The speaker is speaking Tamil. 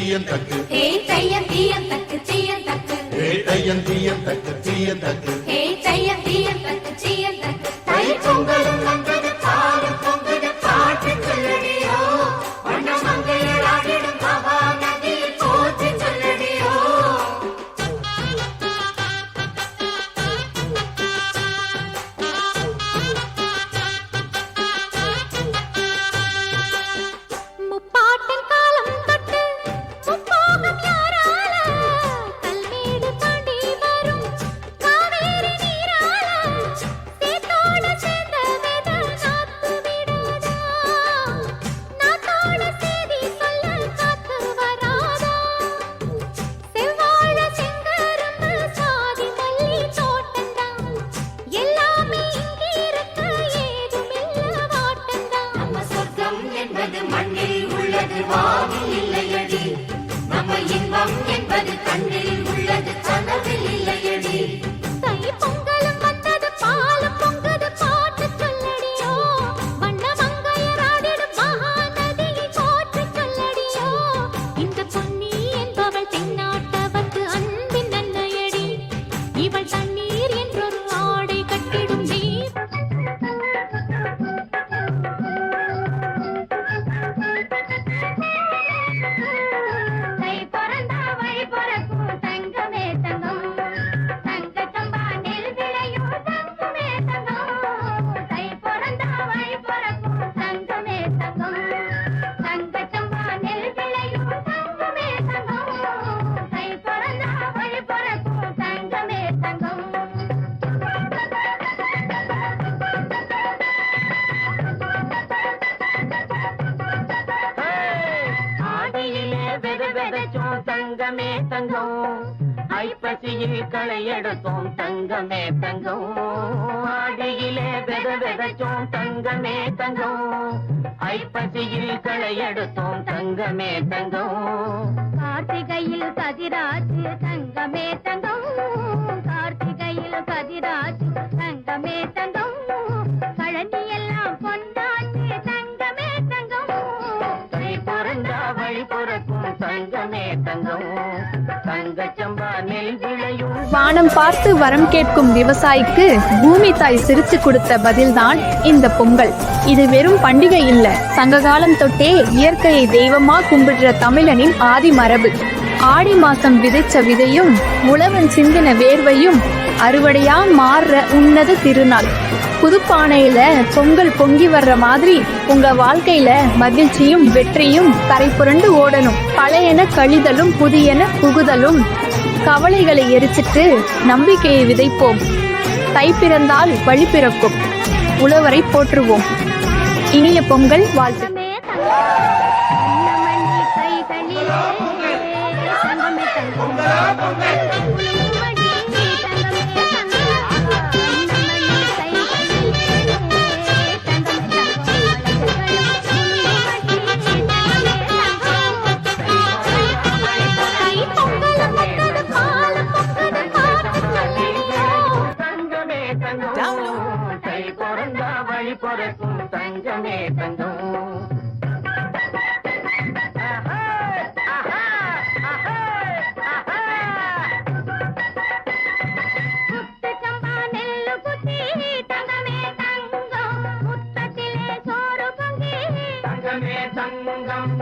தீயன் தக்கு ஹே தையன் தீயன் தக்கு தீயன் தக்கு ஹே தையன் தீயன் தக்கு தீயன் தக்கு ஹே தையன் தீயன் தக்கு தீயன் தக்கு தை பொங்கலும் வந்தது பாலும் பொங்குது பாட்டு சொல்லடியோ வண்ண மங்கையராடிடும் மகா நதியில் போற்றி சொல்லடியோ முப்பாட்டின் காலம் தொட்டு முப்போகம் யாரால கல்மேடு தாண்டி வரும் காவேரி நீரால சேத்தோட சேர்ந்த வேத நாத்து விடாதா நாத்தோட சேதி சொல்ல காத்து வராதா செவ்வாழ செங்கரும்பு சாதி மல்லி தோட்டந்தான் எல்லாமே இங்கிருக்க ஏதுமில்ல வாட்டந்தான் நம்ம சொர்க்கம் என்பது மண்ணில் உள்ளது வானில் இல்லையடி நம்ம இன்பம் என்பது கண்ணில் உள்ளது கனவில் இல்லையடி தை பொங்கலும் வந்தது பாலும் பொங்குது பாட்டு சொல்லடியோ வண்ண மங்கையராடிடும் மகா நதியை போற்றி சொல்லடியோ இந்த பொன்னி என்பவள் தென்னாட்டவர்க்கு அன்பின் நன்மையடி இவள் தண்ணீர் என்றொரு ஆடை கட்டிடும் நீர் தை பிறந்தா வழி பிறக்கும் தங்கமே தங்கம் தங்கச்சம்பா நெல் விளையும் தங்கமே தங்கம் தை பிறந்தா வழி பிறக்கும் தங்கமே தங்கம் தங்கச்சம்பா நெல் விளையும் தங்கமே தங்கம் தை பிறந்தா வழி பிறக்கும் தங்கமே தங்கம் ஆடியிலே வெத வெதச்சோம் தங்கமே தங்கம் ஐப்பசியில் களை எடுத்தோம் தங்கமே தங்கம் ஆடியிலே வெத வெதச்சோம் தங்கமே தங்கம் ஐப்பசியில் களை எடுத்தோம் தங்கமே தங்கம் கார்த்திகையில் கதிராஜு தங்கமே தங்கம் கார்த்திகையில் கதிராஜு தங்கமே தங்கம் கழனி எல்லாம் பொன்னாச்சு தங்கமே தங்கம் தை பிறந்தா வழி பிறக்கும் தங்கமே தங்கம் தங்கச்சம்பா நெல் விளையும் வானம் பார்த்து வரம் கேட்கும் விவசாயிக்கு பூமி தாய் சிரிச்சு கொடுத்த பதில்தான் இந்த பொங்கல். இது வெறும் பண்டிகை இல்ல, சங்ககாலம் தொட்டே இயற்கையை தெய்வமா கும்பிடுற தமிழனின் ஆதி மரபு. ஆடி மாசம் விதைச்ச விதையும் உழவன் சிந்தின வேர்வையும் அறுவடையா மாறுற உன்னத திருநாள். புதுப்பானையில பொங்கல் பொங்கி வர்ற மாதிரி உங்க வாழ்க்கையில மகிழ்ச்சியும் வெற்றியும் கரை புரண்டு ஓடணும். பழையன கழிதலும் புதியன புகுதலும் கவலைகளை எரிச்சிட்டு நம்பிக்கையை விதைப்போம். தை பிறந்தால் வழி பிறக்கும். உழவரை போற்றுவோம். இனிய பொங்கல் வாழ்த்து. தை பிறந்தா வழி பிறக்கும் தங்கமே தங்கம் தங்கமே தங்கம்